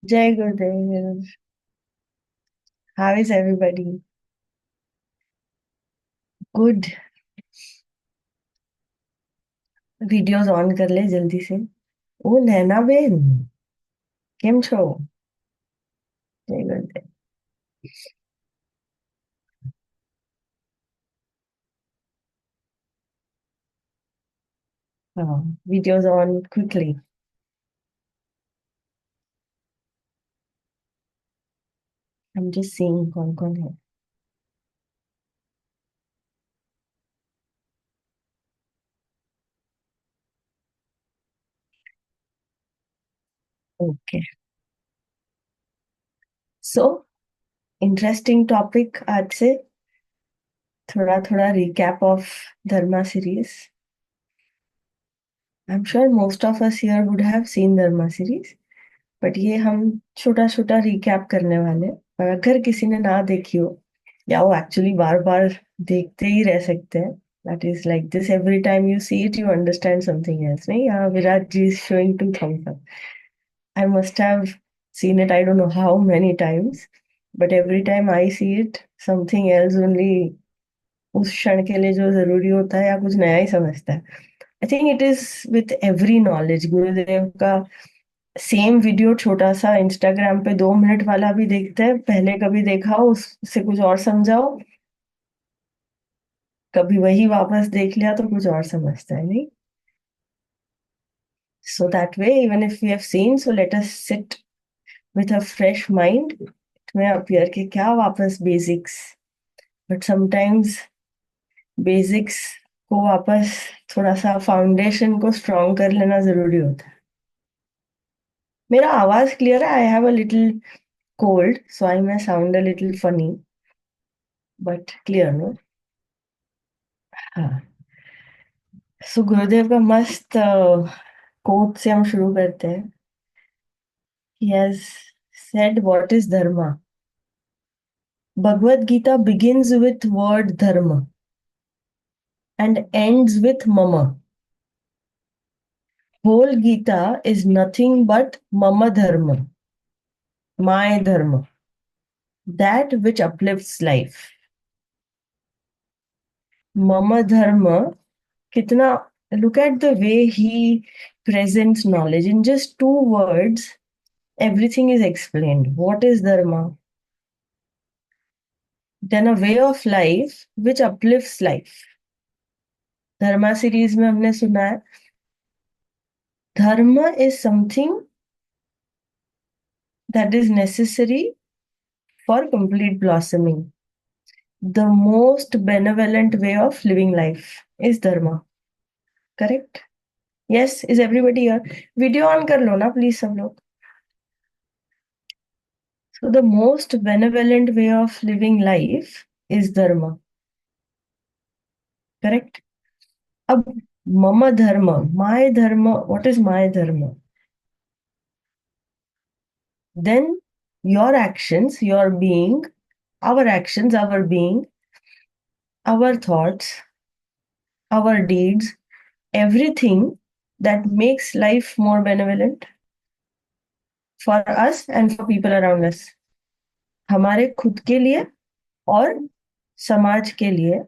Jai Gurudev. How is everybody? Good. Videos on कर ले जल्दी से. ओ नैना बेन, કેમ છો? જય ગુરુદેવ. हाँ, videos on quickly. I'm just seeing कौन कौन है. ओके. सो इंटरेस्टिंग टॉपिक आज से. थोड़ा थोड़ा recap of dharma series. I am sure most of us here would have seen Dharma series. But ये हम छोटा छोटा रिकैप करने वाले हैं. और अगर किसी ने ना देखी हो या वो एक्चुअली बार बार देखते ही रह सकते हैं. That is like this every time you see it you understand something else. नहीं, यहाँ Virat ji is showing two thumbs up. I must have seen it I don't know how many times, but every time I see it something else only. उस क्षण के लिए जो जरूरी होता है या कुछ नया ही समझता है. I think it is with every knowledge. गुरुदेव का सेम वीडियो छोटा सा इंस्टाग्राम पे 2 मिनट वाला भी देखते हैं. पहले कभी देखा हो उससे कुछ और समझाओ, कभी वही वापस देख लिया तो कुछ और समझता है. नहीं. So that way even if we have seen, so let us sit with a fresh mind. में अपियर के क्या वापस बेसिक्स. बट समटाइम्स बेसिक्स को वापस थोड़ा सा फाउंडेशन को स्ट्रॉन्ग कर लेना जरूरी होता है. मेरा आवाज क्लियर है? I have a little cold so I may sound a little funny, but clear no. हाँ. सो गुरुदेव का मस्त कोट से हम शुरू करते हैं. He has said what is dharma. Bhagavad Gita begins with word dharma and ends with mama. Whole Gita is nothing but mama dharma, my dharma, that which uplifts life. Mama dharma, kitna, look at the way he presents knowledge. In just 2 words, everything is explained. What is dharma? Then a way of life which uplifts life. Dharma series में हमने सुना है dharma is something that is necessary for complete blossoming. The most benevolent way of living life is dharma. Correct? Yes, is everybody here? Video on कर लो ना please सब लोग. So the most benevolent way of living life is dharma. Correct? अब mama dharma, my dharma, what is my dharma? Then your actions, your being, our actions, our being, our thoughts, our deeds, everything that makes life more benevolent for us and for people around us. हमारे खुद के लिए और समाज के लिए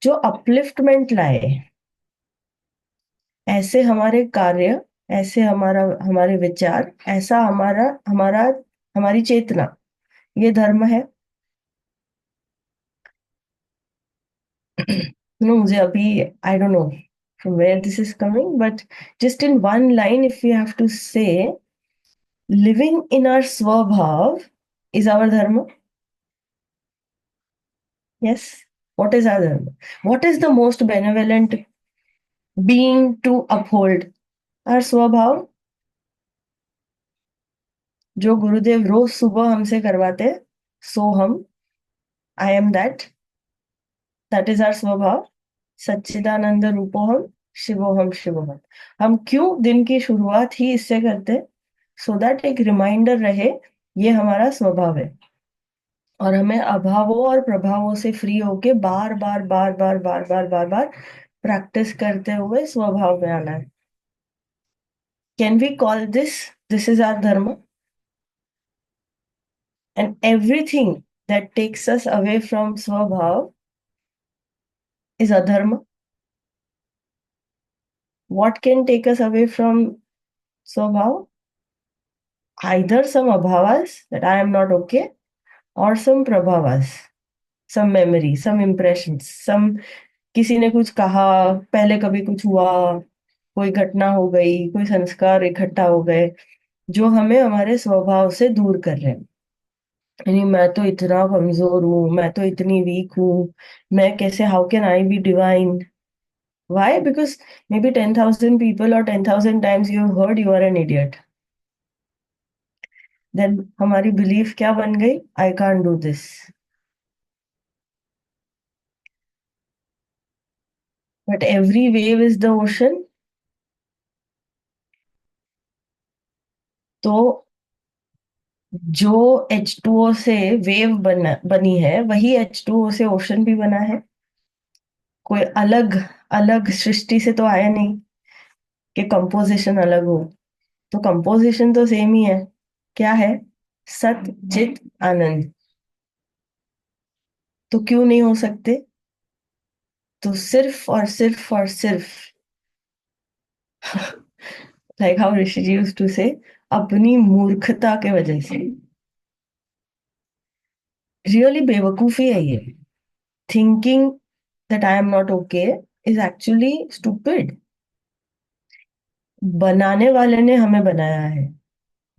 जो upliftment लाए, ऐसे हमारे कार्य, ऐसे हमारा हमारे विचार, ऐसा हमारा हमारा हमारी चेतना, ये धर्म है. मुझे अभी I don't know from where this is coming, but just in one line, if we have to say, living in our swabhav is our dharma. Yes. What is our dharma? What is the most benevolent being to uphold? Our स्वभाव, जो गुरुदेव रोज सुबह हमसे करवाते. So हम, I am that is our स्वभाव. सच्चिदानंद रूपोहम शिवोहम शिवोहम. हम क्यों दिन की शुरुआत ही इससे करते? सो दैट एक रिमाइंडर रहे ये हमारा स्वभाव है. और हमें अभावों और प्रभावों से फ्री होके बार बार बार बार बार बार बार बार प्रैक्टिस करते हुए स्वभाव में आना है. Can we call this is our dharma? And everything that takes us away from Swabhav is adharma. What can take us away from Swabhav? Either some abhavas, that I am not okay, or some prabhavas, some memory, some impressions, some किसी ने कुछ कहा, पहले कभी कुछ हुआ, कोई घटना हो गई, कोई संस्कार इकट्ठा हो गए जो हमें हमारे स्वभाव से दूर कर रहे हैं। यानी मैं तो इतना कमजोर हूँ, मैं तो इतनी वीक हूँ, मैं कैसे, how can I B divine? Why? Because maybe 10,000 people or 10,000 times you have heard you are an idiot. Then हमारी belief क्या बन गई? I can't do this. But every wave is the ocean. तो जो H2O से wave बनी है, वही H2O से ओशन भी बना है। कोई अलग अलग सृष्टि से तो आया नहीं कि कंपोजिशन अलग हो। तो कंपोजिशन तो सेम ही है। क्या है? सत चित आनंद। तो क्यों नहीं हो सकते? तो सिर्फ और सिर्फ और सिर्फ like how Rishi ji used to say, अपनी मूर्खता के वजह से। रियली बेवकूफी है ये। Thinking that I am not okay is actually stupid. बनाने वाले ने हमें बनाया है।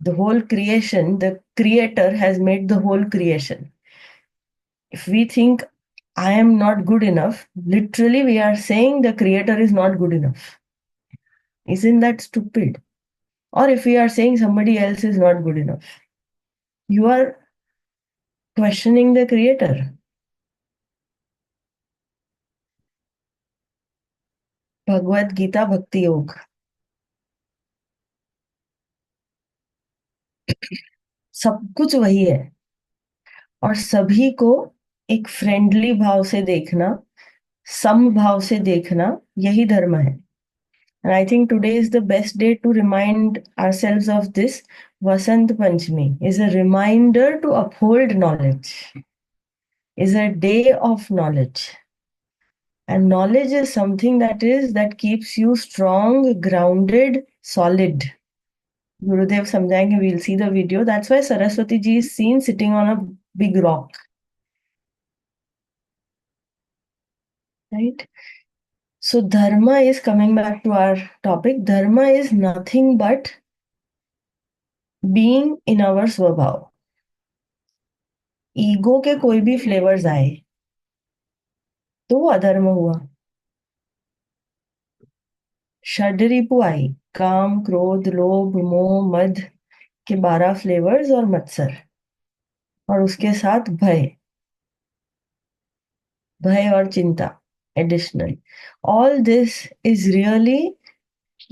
The whole creation, the creator has made the whole creation. If we think I am not good enough, literally we are saying the creator is not good enough. Isn't that stupid? Or if we are saying somebody else is not good enough, you are questioning the creator. Bhagavad Gita भक्ति योग, सब कुछ वही है। और सभी को एक फ्रेंडली भाव से देखना, सम भाव से देखना, यही धर्म है। And I think today is the best day to remind ourselves of this. Vasant Panchami is a reminder to uphold knowledge, is a day of knowledge. And knowledge is something that keeps you strong, grounded, solid. Gurudev samjhayenge, we'll see the video. That's why Saraswati ji is seen sitting on a big rock. Right? So dharma is, coming back to our topic, dharma is nothing but being in our स्वभाव। Ego के कोई भी flavours आए तो वो अधर्म हुआ। षड्रिपु आई, काम, क्रोध, लोभ, मोह, मद के 12 फ्लेवर्स और मत्सर, और उसके साथ भय, भय और चिंता additional. All this is really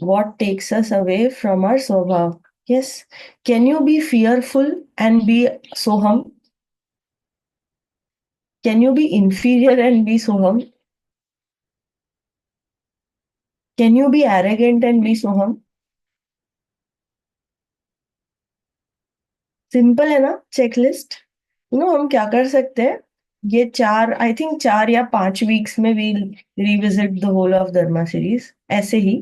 what takes us away from our स्वभाव। Yes, can you be fearful and be soham? Can you be inferior and be soham? Can you be arrogant and be soham? Simple है ना checklist. हम क्या कर सकते हैं? ये 4, I think 4 या 5 वीक्स में we revisit the whole of dharma series ऐसे ही।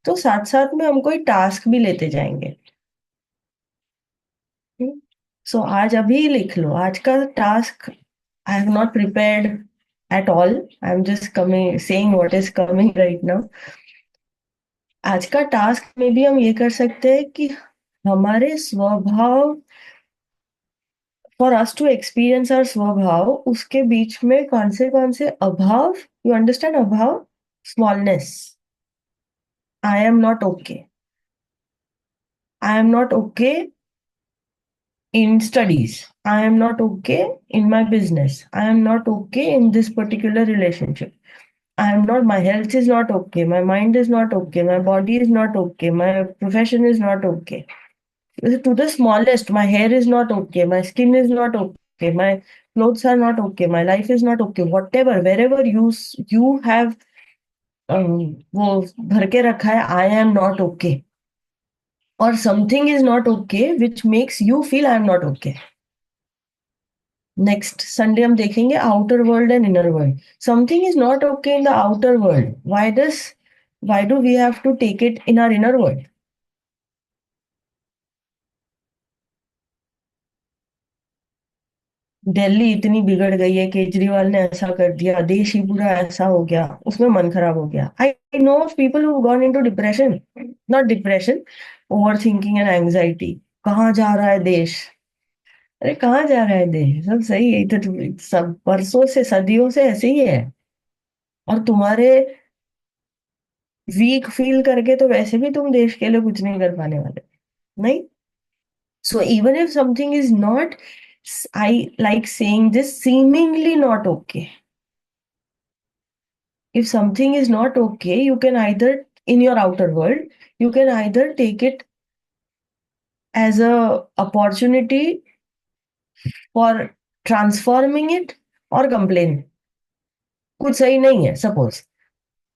तो साथ साथ में हम कोई टास्क भी लेते जाएंगे। सो आज अभी लिख लो आज का task. I have not prepared at all, I am just coming saying what is coming right now. आज का टास्क में भी हम ये कर सकते हैं कि हमारे स्वभाव, for us to experience our swabhav, उसके बीच में कौन से अभाव, you understand abhav? Smallness, I am not okay, I am not okay in studies, I am not okay in my business, I am not okay in this particular relationship, I am not, my health is not okay, my mind is not okay, my body is not okay, my profession is not okay. To the smallest, my hair is not okay, my skin is not okay, my clothes are not okay, my life is not okay, whatever, wherever you have वो भर के रखा है I am not okay, or something is not okay which makes you feel I am not okay. Next Sunday हम देखेंगे outer world and inner world. Something is not okay in the outer world. Why do we have to take it in our inner world? Delhi इतनी बिगड़ गई है, केजरीवाल ने ऐसा कर दिया, देश ही पूरा ऐसा हो गया, उसमें मन खराब हो गया. I know people who gone into depression. Not depression, over thinking and anxiety. कहाँ जा रहा है देश? अरे कहाँ जा रहा है देश? सब सही है इधर तो, सब बरसों से सदियों से ऐसे ही है. और तुम्हारे वीक फील करके तो वैसे भी तुम देश के लिए कुछ नहीं कर पाने वाले. नहीं. So even if something is not, I like saying this, seemingly not okay. If something is not okay, you can either, in your outer world, you can either take it as a opportunity for transforming it or complain. कुछ सही नहीं है, suppose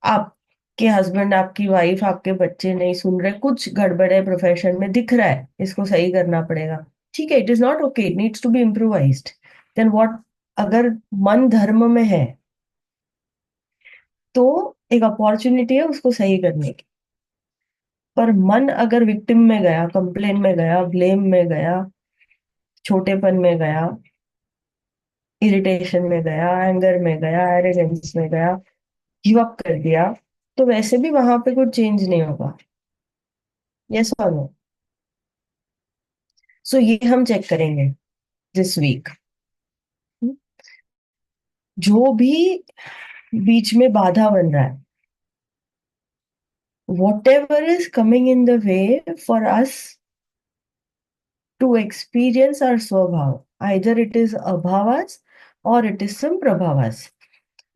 आपके husband, आपकी wife, आपके बच्चे नहीं सुन रहे, कुछ गड़बड़ है प्रोफेशन में, दिख रहा है, इसको सही करना पड़ेगा. ठीक है, it is not okay, it needs to be improvised. Then what? अगर मन धर्म में है तो एक अपॉर्चुनिटी है उसको सही करने की. पर मन अगर विक्टिम में गया, कंप्लेन में गया, ब्लेम में गया, छोटेपन में गया, इरिटेशन में गया, एंगर में गया, एरोगेंस में गया, गिव अप कर दिया, तो वैसे भी वहां पे कुछ चेंज नहीं होगा. यस और नो? सो ये हम चेक करेंगे दिस वीक. जो भी बीच में बाधा बन रहा है, whatever is coming in the way for us to experience our swabhav, either it is अभावास और इट इज सम प्रभावास.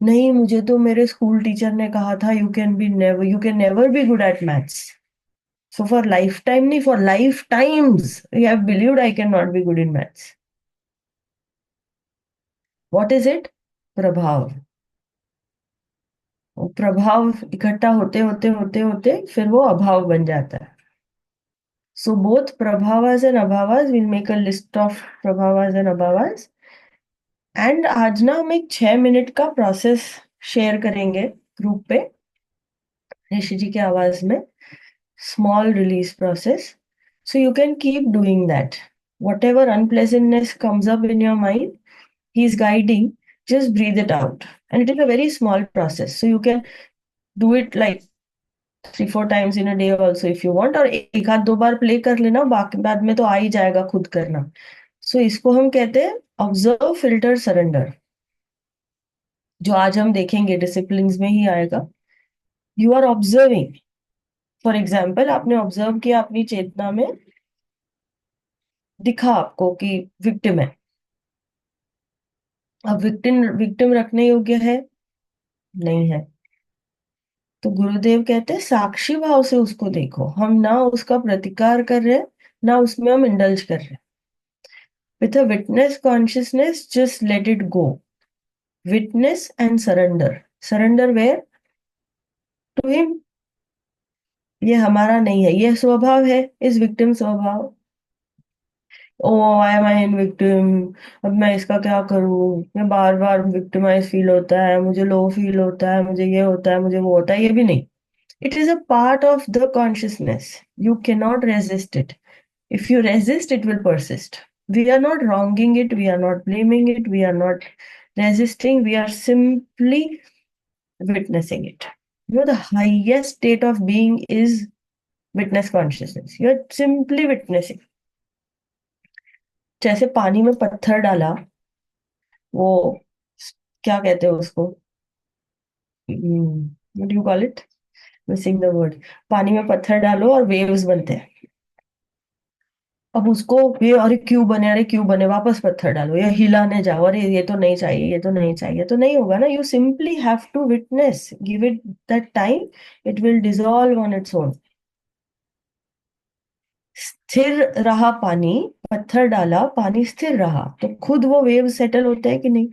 नहीं, मुझे तो मेरे स्कूल टीचर ने कहा था you can never be good at maths. So for life time, नहीं, for life times you have believed I can not be good in maths. What is it? प्रभाव. वो प्रभाव इकट्ठा होते होते होते होते फिर वो अभाव बन जाता है. सो बोथ प्रभावास एंड अभावास, will make a list of प्रभावास एंड अभावास. एंड आज ना हम एक 6 मिनट का प्रोसेस शेयर करेंगे ग्रुप पे, ऋषि जी की आवाज में. Small release process. So you can keep doing that. Whatever unpleasantness comes up in your mind, he's guiding, just breathe it out. And it is a very small process. So you can do it like 3-4 times in a day also if you want. और एक आध दो बार play कर लेना, बाकी बाद में तो आ ही जाएगा खुद करना. सो इसको हम कहते हैं ऑब्जर्व, फिल्टर, सरेंडर. जो आज हम देखेंगे डिसिप्लिन में ही आएगा. You are observing. For example, आपने ऑब्जर्व किया अपनी चेतना में, दिखा आपको कि विक्टिम है. अब विक्टिम विक्टिम रखने योग्य है? नहीं है. तो गुरुदेव कहते हैं साक्षी भाव से उसको देखो. हम ना उसका प्रतिकार कर रहे, ना उसमें हम इंडल्ज कर रहे. With a witness consciousness, just let it go. Witness and surrender. Surrender where? To him. ये हमारा नहीं है, ये स्वभाव है, इस विक्टिम स्वभाव. Oh, I am I in victim. अब मैं इसका क्या करूं? मैं बार बार विक्टिमाइज फील होता है, मुझे लो फील होता है, मुझे ये होता है, मुझे वो होता है. ये भी नहीं. It is a part of the consciousness. You cannot resist it. If you resist, it will persist. We are not wronging it. We are not blaming it. We are not resisting. We are simply witnessing it. The highest state of being is witness consciousness. You are simply witnessing. जैसे पानी में पत्थर डाला, वो क्या कहते हैं उसको? What do you call it? Missing the word. पानी में पत्थर डालो और वेव्स बनते हैं. अब उसको ये, अरे क्यों बने, अरे क्यों बने, वापस पत्थर डालो या हिलाने जाओ, अरे ये तो नहीं चाहिए, ये तो नहीं चाहिए, तो नहीं होगा ना. You simply have to witness, give it that time, it will dissolve on its own. स्थिर रहा पानी, पत्थर डाला, पानी स्थिर रहा, तो खुद वो वेव सेटल होता है कि नहीं?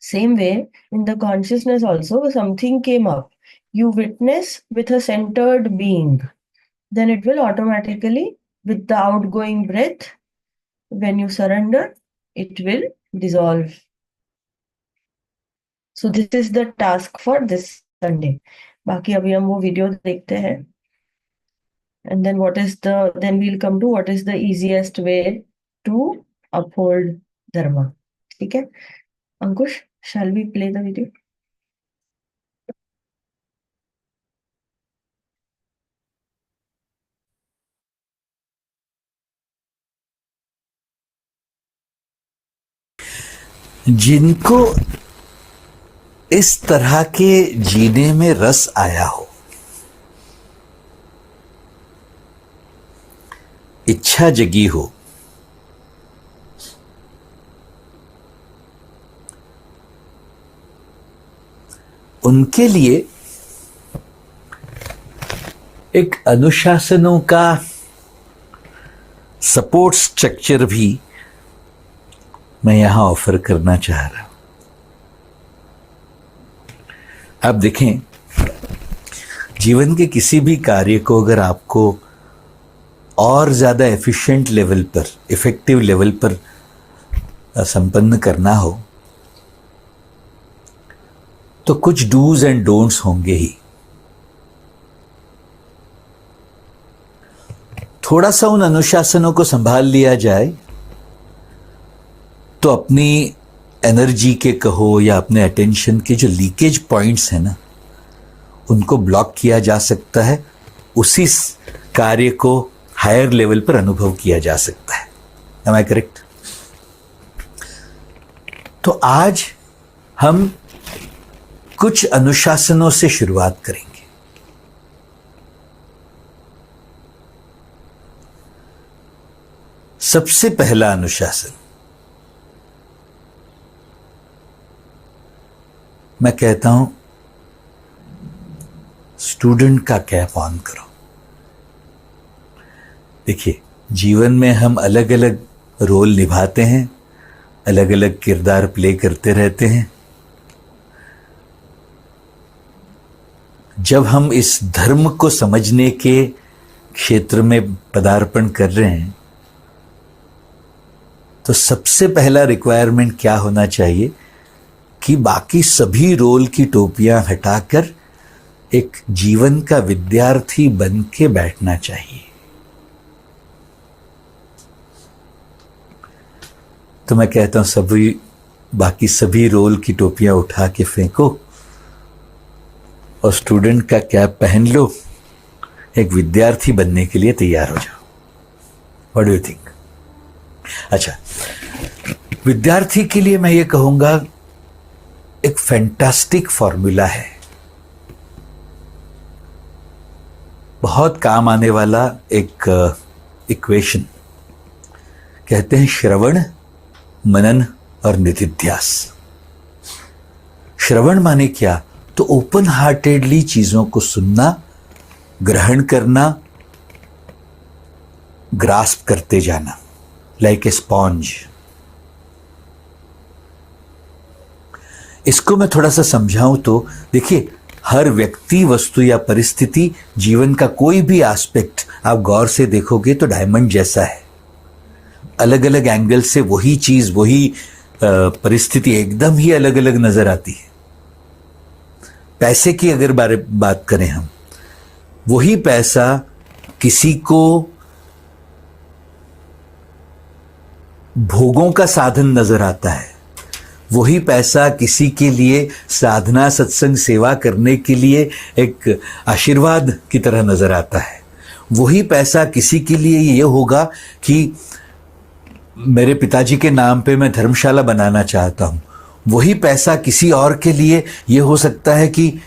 Same way in the consciousness also, something came up, you witness with a centered being, then it will automatically, with the outgoing breath, when you surrender, it will dissolve. So this is the task for this Sunday. बाकी अभी हम वो video देखते हैं, and then then we'll come to what is the easiest way to uphold dharma. ठीक है अंकुश, shall we play the video? जिनको इस तरह के जीने में रस आया हो, इच्छा जगी हो, उनके लिए एक अनुशासनों का सपोर्ट स्ट्रक्चर भी मैं यहां ऑफर करना चाह रहा हूं। आप देखें, जीवन के किसी भी कार्य को अगर आपको और ज्यादा एफिशिएंट लेवल पर, इफेक्टिव लेवल पर संपन्न करना हो तो कुछ डूज एंड डोंट्स होंगे ही। थोड़ा सा उन अनुशासनों को संभाल लिया जाए तो अपनी एनर्जी के कहो या अपने अटेंशन के जो लीकेज पॉइंट्स हैं ना, उनको ब्लॉक किया जा सकता है, उसी कार्य को हायर लेवल पर अनुभव किया जा सकता है। Am I correct? तो आज हम कुछ अनुशासनों से शुरुआत करेंगे। सबसे पहला अनुशासन, मैं कहता हूं स्टूडेंट का कैप ऑन करो। देखिए, जीवन में हम अलग अलग रोल निभाते हैं, अलग अलग किरदार प्ले करते रहते हैं। जब हम इस धर्म को समझने के क्षेत्र में पदार्पण कर रहे हैं तो सबसे पहला रिक्वायरमेंट क्या होना चाहिए कि बाकी सभी रोल की टोपियां हटाकर एक जीवन का विद्यार्थी बन के बैठना चाहिए। तो मैं कहता हूं बाकी सभी रोल की टोपियां उठा के फेंको और स्टूडेंट का कैप पहन लो, एक विद्यार्थी बनने के लिए तैयार हो जाओ। What do you think? अच्छा, विद्यार्थी के लिए मैं ये कहूंगा एक फैंटास्टिक फॉर्मूला है, बहुत काम आने वाला एक इक्वेशन। कहते हैं श्रवण, मनन और निधिध्यास। श्रवण माने क्या? तो ओपन हार्टेडली चीजों को सुनना, ग्रहण करना, ग्रास्प करते जाना, लाइक ए स्पॉन्ज। इसको मैं थोड़ा सा समझाऊं तो देखिए, हर व्यक्ति, वस्तु या परिस्थिति, जीवन का कोई भी एस्पेक्ट आप गौर से देखोगे तो डायमंड जैसा है। अलग अलग एंगल से वही चीज, वही परिस्थिति एकदम ही अलग अलग नजर आती है। पैसे की अगर बात करें हम, वही पैसा किसी को भोगों का साधन नजर आता है, वही पैसा किसी के लिए साधना, सत्संग, सेवा करने के लिए एक आशीर्वाद की तरह नजर आता है। वही पैसा किसी के लिए ये होगा कि मेरे पिताजी के नाम पे मैं धर्मशाला बनाना चाहता हूं। वही पैसा किसी और के लिए ये हो सकता है कि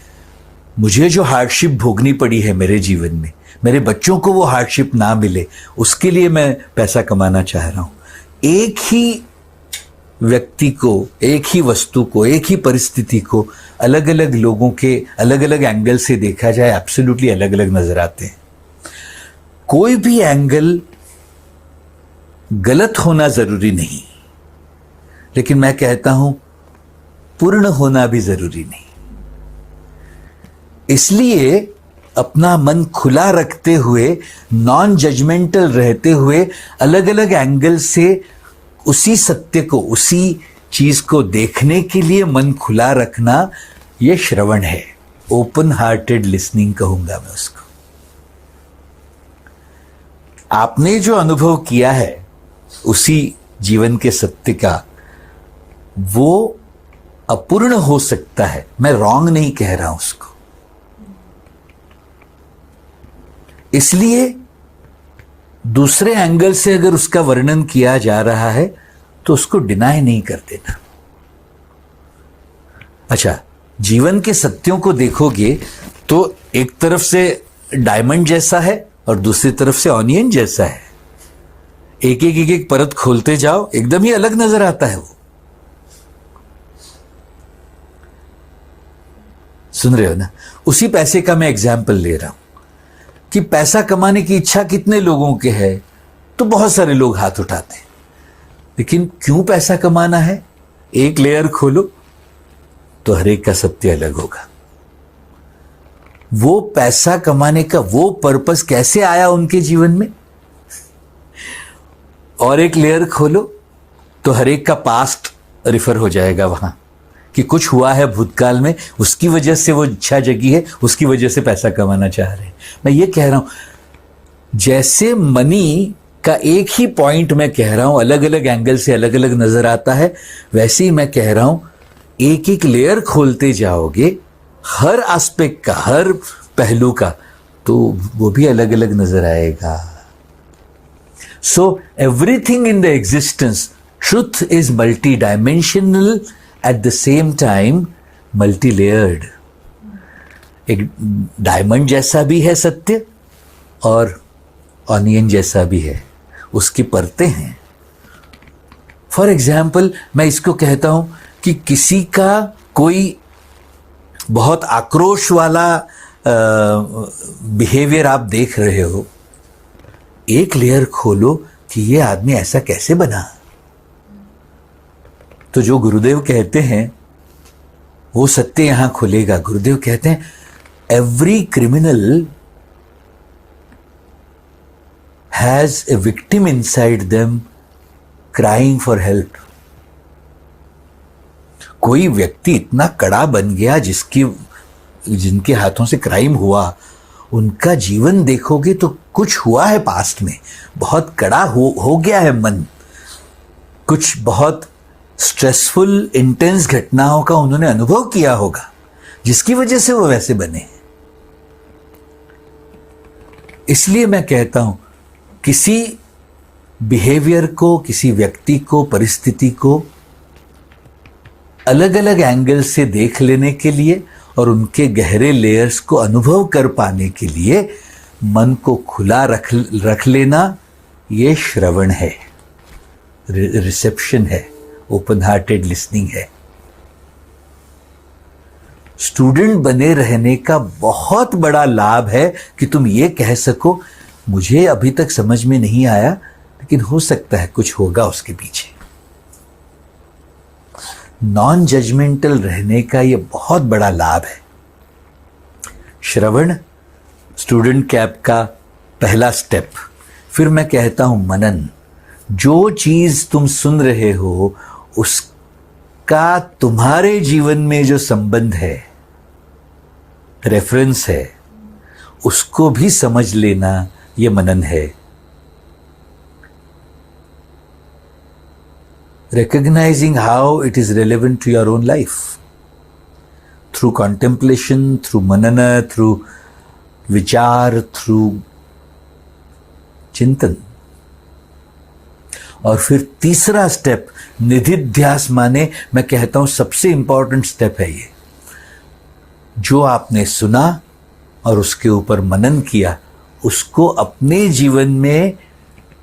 मुझे जो हार्डशिप भोगनी पड़ी है मेरे जीवन में, मेरे बच्चों को वो हार्डशिप ना मिले, उसके लिए मैं पैसा कमाना चाह रहा हूं। एक ही व्यक्ति को, एक ही वस्तु को, एक ही परिस्थिति को अलग अलग लोगों के अलग अलग एंगल से देखा जाए, एब्सोल्युटली अलग अलग नजर आते हैं। कोई भी एंगल गलत होना जरूरी नहीं, लेकिन मैं कहता हूं पूर्ण होना भी जरूरी नहीं। इसलिए अपना मन खुला रखते हुए, नॉन जजमेंटल रहते हुए, अलग अलग एंगल से उसी सत्य को, उसी चीज को देखने के लिए मन खुला रखना, यह श्रवण है। ओपन हार्टेड लिसनिंग कहूंगा मैं उसको। आपने जो अनुभव किया है उसी जीवन के सत्य का, वो अपूर्ण हो सकता है, मैं रॉन्ग नहीं कह रहा हूं उसको। इसलिए दूसरे एंगल से अगर उसका वर्णन किया जा रहा है तो उसको डिनाई नहीं कर देना। अच्छा, जीवन के सत्यों को देखोगे तो एक तरफ से डायमंड जैसा है और दूसरी तरफ से ऑनियन जैसा है। एक एक एक एक परत खोलते जाओ, एकदम ही अलग नजर आता है वो। सुन रहे हो ना? उसी पैसे का मैं एग्जाम्पल ले रहा हूं कि पैसा कमाने की इच्छा कितने लोगों के है, तो बहुत सारे लोग हाथ उठाते हैं। लेकिन क्यों पैसा कमाना है, एक लेयर खोलो तो हर एक का सत्य अलग होगा। वो पैसा कमाने का वो पर्पस कैसे आया उनके जीवन में, और एक लेयर खोलो तो हर एक का पास्ट रिफर हो जाएगा वहां, कि कुछ हुआ है भूतकाल में, उसकी वजह से वो इच्छा जगी है, उसकी वजह से पैसा कमाना चाह रहे हैं। मैं ये कह रहा हूं, जैसे मनी का एक ही पॉइंट मैं कह रहा हूं अलग अलग एंगल से अलग अलग नजर आता है, वैसे ही मैं कह रहा हूं एक एक लेयर खोलते जाओगे हर एस्पेक्ट का, हर पहलू का, तो वो भी अलग अलग नजर आएगा। So everything in the existence, truth is multi dimensional, at the same time multi layered. एक डायमंड जैसा भी है सत्य और ऑनियन जैसा भी है, उसकी परतें हैं। फॉर एग्जाम्पल मैं इसको कहता हूं कि किसी का कोई बहुत आक्रोश वाला बिहेवियर आप देख रहे हो, एक लेयर खोलो कि ये आदमी ऐसा कैसे बना। तो जो गुरुदेव कहते हैं वो सत्य यहां खुलेगा। गुरुदेव कहते हैं every criminal has a victim inside them crying for help. कोई व्यक्ति इतना कड़ा बन गया जिनके हाथों से क्राइम हुआ, उनका जीवन देखोगे तो कुछ हुआ है पास्ट में, बहुत कड़ा हो गया है मन, कुछ बहुत स्ट्रेसफुल इंटेंस घटनाओं का उन्होंने अनुभव किया होगा, जिसकी वजह से वो वैसे बने। इसलिए मैं कहता हूं किसी बिहेवियर को, किसी व्यक्ति को, परिस्थिति को अलग अलग एंगल से देख लेने के लिए और उनके गहरे लेयर्स को अनुभव कर पाने के लिए मन को खुला रख लेना, ये श्रवण है, रिसेप्शन है, ओपन हार्टेड लिसनिंग है। स्टूडेंट बने रहने का बहुत बड़ा लाभ है कि तुम ये कह सको मुझे अभी तक समझ में नहीं आया, लेकिन हो सकता है कुछ होगा उसके पीछे। नॉन जजमेंटल रहने का ये बहुत बड़ा लाभ है। श्रवण स्टूडेंट कैप का पहला स्टेप। फिर मैं कहता हूं मनन। जो चीज तुम सुन रहे हो उसका तुम्हारे जीवन में जो संबंध है, रेफरेंस है, उसको भी समझ लेना, ये मनन है। Recognizing how it is relevant to your own life through contemplation, through manana, through विचार, through चिंतन। और फिर तीसरा स्टेप निधिध्यास, माने मैं कहता हूं सबसे इंपॉर्टेंट स्टेप है ये। जो आपने सुना और उसके ऊपर मनन किया, उसको अपने जीवन में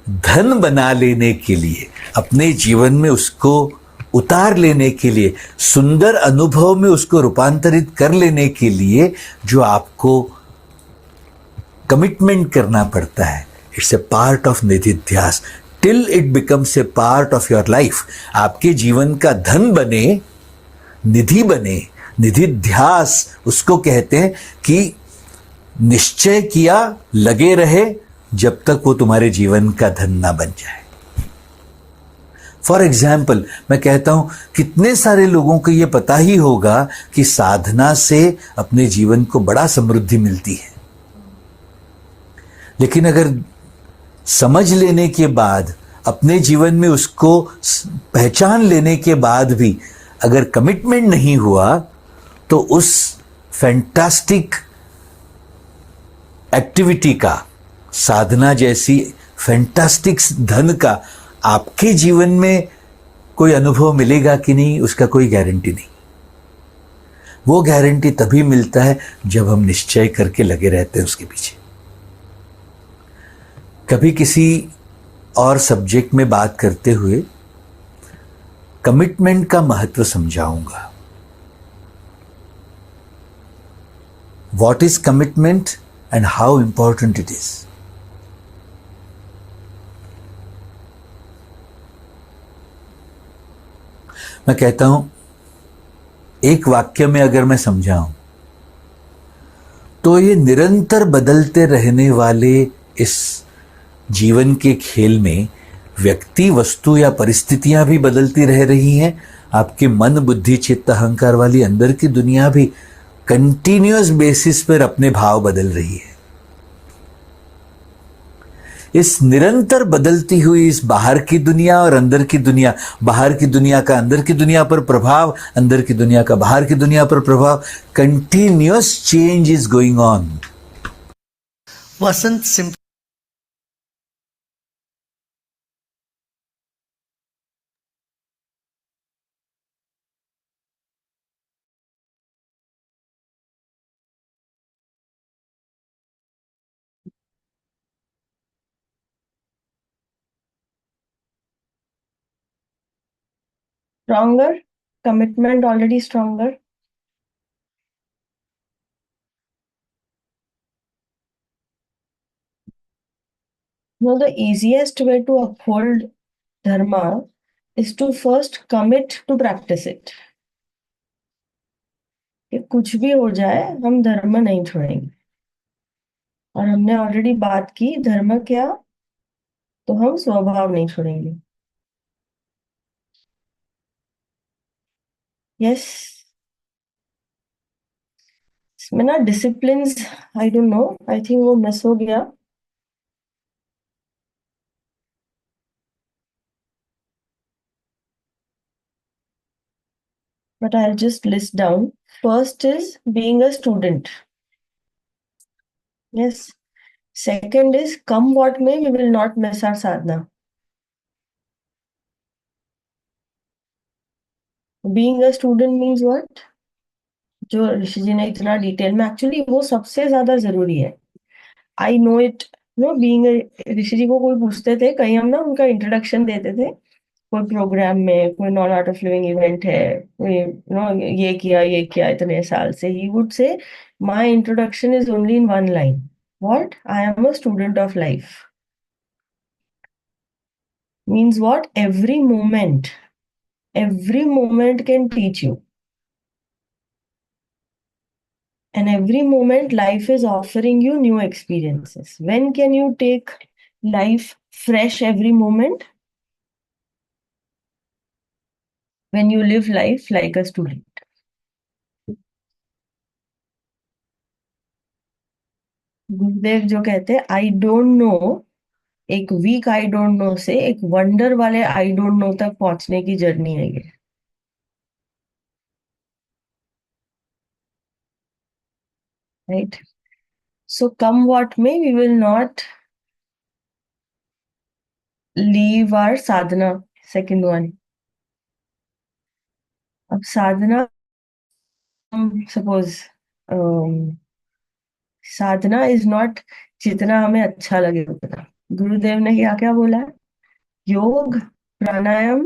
धन बना लेने के लिए, अपने जीवन में उसको उतार लेने के लिए, सुंदर अनुभव में उसको रूपांतरित कर लेने के लिए जो आपको कमिटमेंट करना पड़ता है, इट्स ए पार्ट ऑफ निधिध्यास till it becomes a part of your life. आपके जीवन का धन बने, निधि बने। निधिध्यास उसको कहते हैं कि निश्चय किया, लगे रहे जब तक वो तुम्हारे जीवन का धन ना बन जाए। फॉर एग्जाम्पल मैं कहता हूं, कितने सारे लोगों को यह पता ही होगा कि साधना से अपने जीवन को बड़ा समृद्धि मिलती है, लेकिन अगर समझ लेने के बाद, अपने जीवन में उसको पहचान लेने के बाद भी अगर कमिटमेंट नहीं हुआ, तो उस फैंटास्टिक एक्टिविटी का, साधना जैसी फैंटास्टिक धन का आपके जीवन में कोई अनुभव मिलेगा कि नहीं, उसका कोई गारंटी नहीं। वो गारंटी तभी मिलता है जब हम निश्चय करके लगे रहते हैं उसके पीछे। कभी किसी और सब्जेक्ट में बात करते हुए कमिटमेंट का महत्व समझाऊंगा। What is commitment and how important it is. मैं कहता हूं, एक वाक्य में अगर मैं समझाऊं तो ये निरंतर बदलते रहने वाले इस जीवन के खेल में व्यक्ति, वस्तु या परिस्थितियां भी बदलती रह रही हैं। आपके मन, बुद्धि, चित्त, अहंकार वाली अंदर की दुनिया भी कंटिन्यूअस बेसिस पर अपने भाव बदल रही है। इस निरंतर बदलती हुई इस बाहर की दुनिया और अंदर की दुनिया, बाहर की दुनिया का अंदर की दुनिया पर प्रभाव, अंदर की दुनिया का बाहर की दुनिया पर प्रभाव, continuous change is going on. Wasn't simply Stronger, commitment already stronger. No, the easiest way to uphold dharma is to first commit to practice it. कि कुछ भी हो जाए हम धर्म नहीं छोड़ेंगे। और हमने ऑलरेडी बात की, धर्म क्या, तो हम स्वभाव नहीं छोड़ेंगे। यस, इसमें ना discipline, I don't know, I think वो मिस हो गया। But I'll just list down. First is being a student. Yes. Second is come what may, we will not miss our sadhana. Being a student means what? जो ऋषि जी ने इतना detail में, actually वो सबसे ज्यादा जरूरी है। I know it, know being, Rishi ji को कोई पूछते थे, कहीं हम ना उनका इंट्रोडक्शन देते थे कोई प्रोग्राम में, कोई non art of living event है, कोई नो ये किया इतने साल से, he would say my introduction is only in one line, what, I am a student of life. Means what, every moment can teach you, and every moment life is offering you new experiences. When can you take life fresh every moment? When you live life like a student. गुरुदेव जो कहते हैं I don't know, एक week I don't know से एक wonder वाले I don't know तक पहुंचने की जर्नी है ये, right. So come what may, we will not leave our sadhana. Second one, अब साधना, सपोज साधना इज नॉट जितना हमें अच्छा लगे उतना। गुरुदेव ने क्या क्या बोला है? योग, प्राणायाम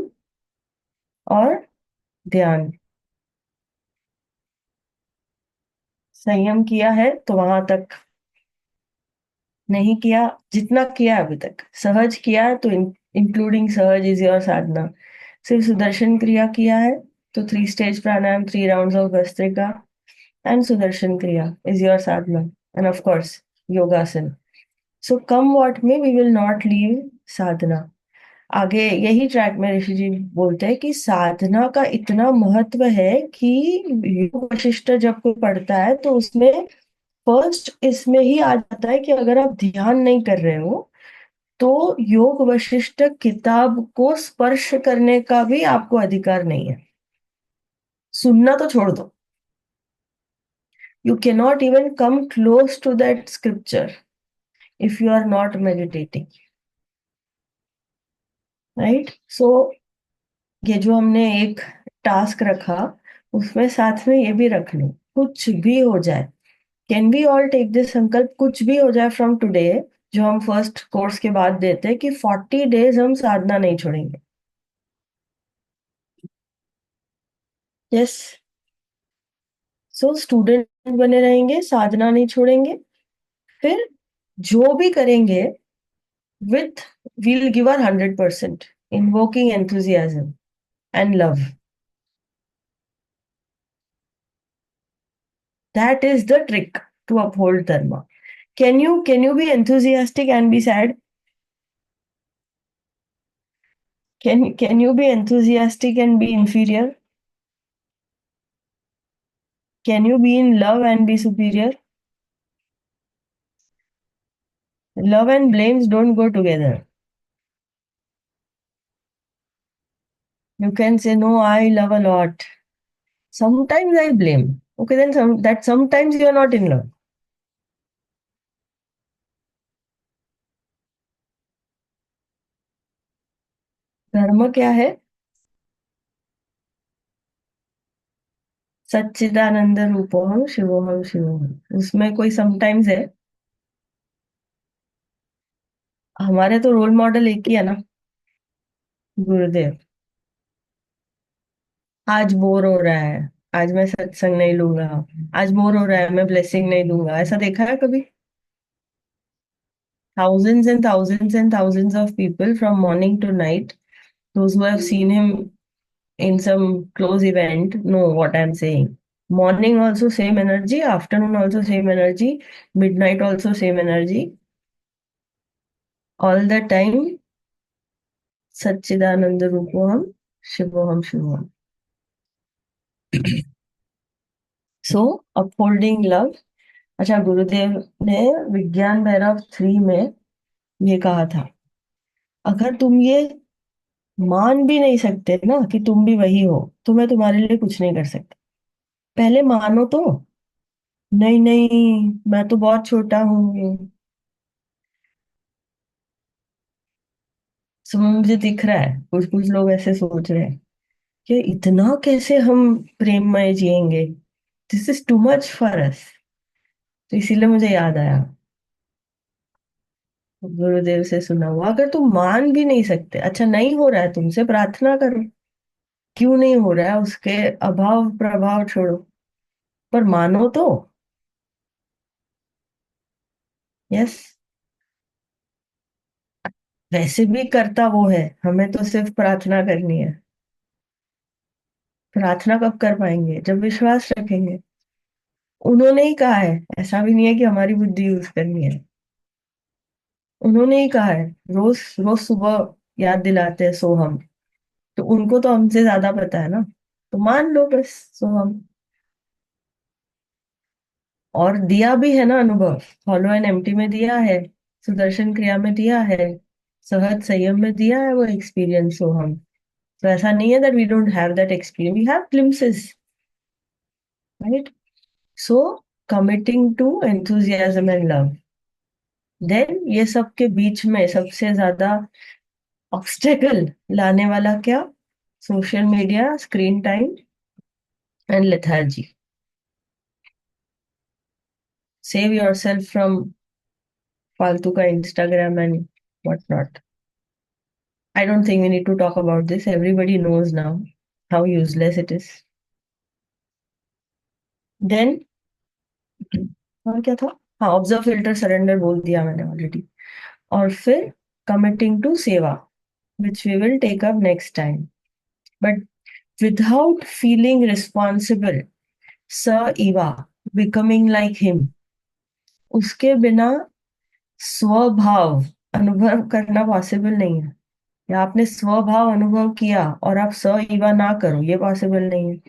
और ध्यान। संयम किया है तो वहां तक, नहीं किया, जितना किया अभी तक, सहज किया है तो इंक्लूडिंग सहज इज योर साधना। सिर्फ सुदर्शन क्रिया किया है तो 3 stage pranayama, 3 rounds of bhastrika and Sudarshan Kriya is your sadhana. and of course yogasana. So come what may, we will not leave sadhana. आगे यही ट्रैक में ऋषि जी बोलते हैं कि साधना का इतना महत्व है कि योग वशिष्ठ जब कोई पढ़ता है तो उसमें फर्स्ट इसमें ही आ जाता है कि अगर आप ध्यान नहीं कर रहे हो तो योग वशिष्ठ किताब को स्पर्श करने का भी आपको अधिकार नहीं है। सुनना तो छोड़ दो, you cannot even come close to that scripture if you are not meditating, right? So ये जो हमने एक टास्क रखा उसमें साथ में ये भी रख लो, कुछ भी हो जाए, can we all take this sankalp, कुछ भी हो जाए फ्रॉम टुडे, जो हम फर्स्ट कोर्स के बाद देते हैं कि 40 days हम साधना नहीं छोड़ेंगे। यस, सो स्टूडेंट बने रहेंगे, साधना नहीं छोड़ेंगे, फिर जो भी करेंगे with we'll give our 100%, invoking enthusiasm and love. That is the trick to uphold dharma. Can you be enthusiastic and be sad? Can you be enthusiastic and be inferior? Can you be in love and be superior? Love and blames don't go together. You can say, no, I love a lot, sometimes I blame. Okay, then sometimes you are not in love. धर्म क्या है? सच्चिदानंद रूपोहम शिवोहम शिवोहम। उसमें कोई sometimes है? हमारे तो रोल मॉडल एक ही है ना, गुरुदेव। आज बोर हो रहा है, आज मैं सत्संग नहीं लूंगा, आज बोर हो रहा है मैं ब्लेसिंग नहीं दूंगा, ऐसा देखा है कभी? Thousands of people from morning to night, those who have seen him in some close event know what I'm saying. Morning also same energy, afternoon also same energy, midnight also same energy, all the time सच्चिदानंद रूपोहम शिवोहम शिवोहम। So upholding love. अच्छा, गुरुदेव ने विज्ञान भैरव 3 में ये कहा था, अगर तुम ये मान भी नहीं सकते ना कि तुम भी वही हो तो मैं तुम्हारे लिए कुछ नहीं कर सकता। पहले मानो तो, नहीं नहीं मैं तो बहुत छोटा हूँ। सो मुझे दिख रहा है कुछ कुछ लोग ऐसे सोच रहे हैं कि इतना कैसे हम प्रेममय जिएंगे, this is too much for us. तो इसीलिए मुझे याद आया, गुरुदेव से सुना हुआ, अगर तुम मान भी नहीं सकते, अच्छा नहीं हो रहा है तुमसे, प्रार्थना करो, क्यों नहीं हो रहा है उसके अभाव प्रभाव छोड़ो, पर मानो तो। यस, वैसे भी करता वो है, हमें तो सिर्फ प्रार्थना करनी है। प्रार्थना कब कर पाएंगे? जब विश्वास रखेंगे। उन्होंने ही कहा है, ऐसा भी नहीं है कि हमारी बुद्धि यूज करनी है, उन्होंने ही कहा है, रोज रोज सुबह याद दिलाते हैं सोहम, तो उनको तो हमसे ज्यादा पता है ना, तो मान लो बस सोहम। और दिया भी है ना अनुभव, हॉलो एंड एम्प्टी में दिया है, सुदर्शन क्रिया में दिया है, सहज संयम में दिया है वो एक्सपीरियंस सोहम। तो ऐसा नहीं है that we don't have that experience, we have glimpses, right? So committing to enthusiasm and love, then ये सब के बीच में सबसे ज्यादा ऑब्स्टेकल लाने वाला क्या? Social media, screen time and lethargy. Save yourself from फालतू का Instagram and what not. I don't think we need to talk about this. Everybody knows now how useless it is. Then और क्या था? हाँ, observe filter surrender बोल दिया मैंने already. और फिर कमिटिंग टू सेवा, which we will take up next time. But without feeling responsible, Sir Eva, becoming like him, उसके बिना स्वभाव अनुभव करना पॉसिबल नहीं है। या आपने स्वभाव अनुभव किया और आप स ईवा ना करो, ये पॉसिबल नहीं है।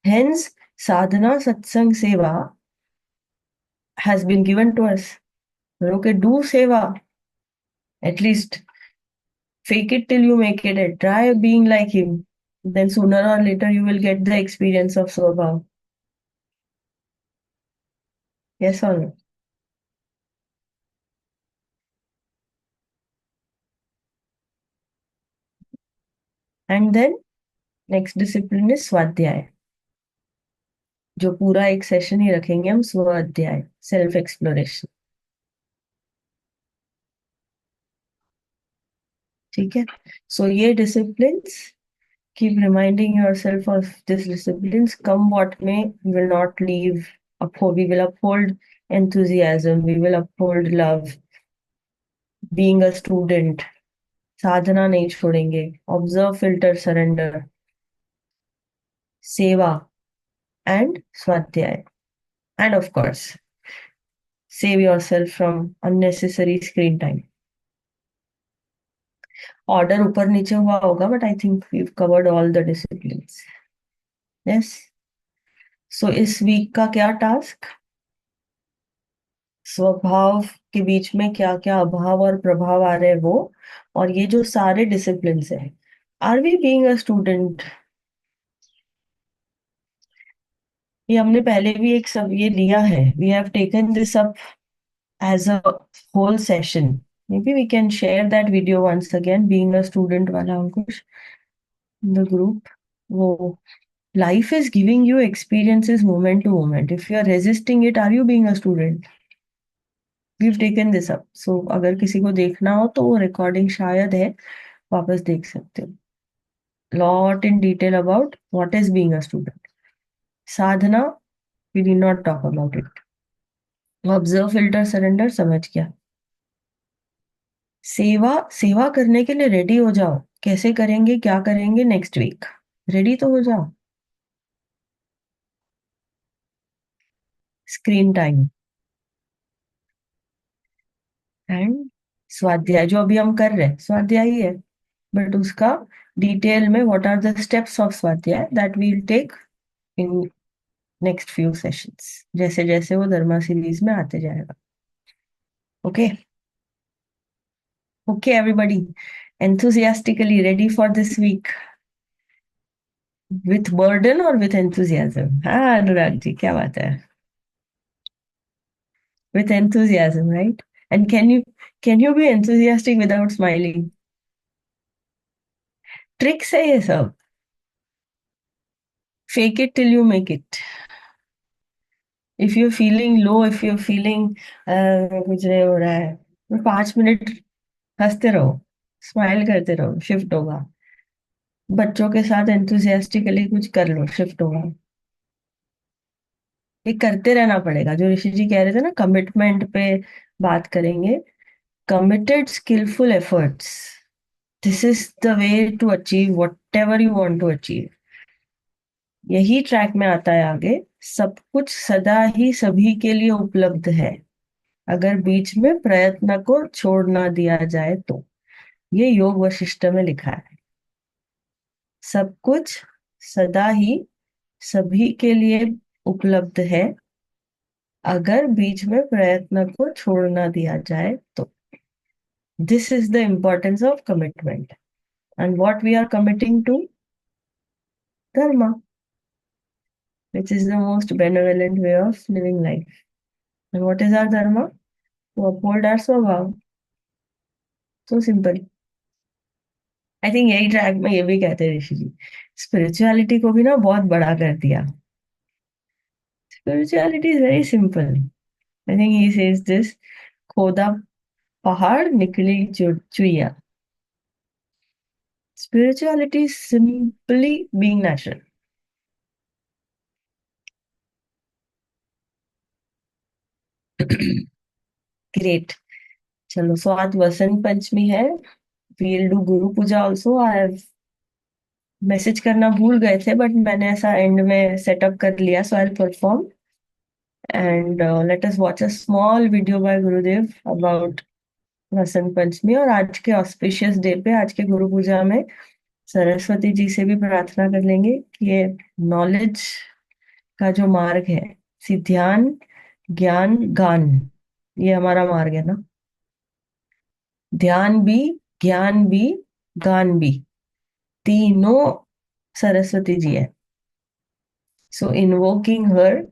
हेंस साधना सत्संग सेवा has been given to us. Okay, do seva. At least fake it till you make it. And try being like him. Then sooner or later you will get the experience of Swabhav. Yes or no? And then next discipline is Swadhyay. जो पूरा एक session ही रखेंगे हम स्वाध्याय, self exploration. ठीक है। सो ये disciplines, keep reminding yourself of these disciplines. Come what may, we will not leave. We will uphold enthusiasm. We will uphold love. Being a student, साधना नहीं छोड़ेंगे. Observe, filter, surrender, सेवा and स्वाध्याय. And of course, save yourself from unnecessary screen time. Order ऊपर नीचे हुआ होगा, but I think we've covered all the disciplines. Yes. So इस week का क्या टास्क? स्वभाव के बीच में क्या क्या अभाव और प्रभाव आ रहे हैं वो, और ये जो सारे डिसिप्लिन है, are we being a student? ये हमने पहले भी एक सब ये लिया है, we have taken this up as a whole session. maybe we can share that video once again, being a student वाला अंकुश in the group. वो life is giving you experiences moment to moment. If you are resisting it, are you being a student? We've taken this up. So अगर किसी को देखना हो तो वो recording शायद है, वापस देख सकते हो. Lot in detail about what is being a student. Sadhana, we did not talk about it. Observe, filter, surrender, समझ गया. सेवा, सेवा करने के लिए रेडी हो जाओ. कैसे करेंगे, क्या करेंगे, नेक्स्ट वीक. रेडी तो हो जाओ. स्क्रीन टाइम एंड स्वाध्याय, जो अभी हम कर रहे हैं स्वाध्याय ही है, बट उसका डिटेल में what are the steps of swadhyaya that we'll take in next few sessions, जैसे जैसे वो धर्मा सीरीज में आते जाएगा. Okay. Okay everybody, enthusiastically ready for this week with burden or with enthusiasm? हाँ अनुराग जी, क्या बात है. With enthusiasm, right? And can you be enthusiastic without smiling? Tricks है ये सब. Fake it till you make it. If you're feeling low, if you're feeling कुछ नहीं हो रहा है, तो 5 मिनट हंसते रहो, स्माइल करते रहो, शिफ्ट होगा. बच्चों के साथ एंथुसियास्टिकली कुछ कर लो, शिफ्ट होगा. ये करते रहना पड़ेगा. जो ऋषि जी कह रहे थे ना, कमिटमेंट पे बात करेंगे. Committed skillful efforts, this is the way to achieve whatever you want to achieve. यही ट्रैक में आता है आगे. सब कुछ सदा ही सभी के लिए उपलब्ध है, अगर बीच में प्रयत्न को छोड़ ना दिया जाए तो. ये योग वशिष्ठ में लिखा है. सब कुछ सदा ही सभी के लिए उपलब्ध है, अगर बीच में प्रयत्न को छोड़ ना दिया जाए तो. This is the importance of commitment. And what we are committing to? dharma, which is the most benevolent way of living life. And what is our dharma? To uphold our स्वभाव. So simple. आई थिंक यही track में ये भी कहते हैं ऋषि जी, spirituality को भी ना बहुत बड़ा कर दिया. Spirituality is very simple. I think he says this, खोदा पहाड़ निकली चुईया. Spirituality is simply being natural. Great. चलो, सो आज वसंत पंचमी है. We'll do guru puja also. I have message करना भूल गए थे, बट मैंने ऐसा एंड में सेटअप कर लिया, so I perform. and let us watch a small video by Gurudev about Vasant Panchami. और आज के ऑस्पिशियस डे पे, आज के गुरु पूजा में सरस्वती जी से भी प्रार्थना कर लेंगे कि ये नॉलेज का जो मार्ग है, ध्यान ज्ञान गान, ये हमारा मार्ग है ना। ध्यान भी, ज्ञान भी, गान भी, तीनों सरस्वती जी है। So invoking her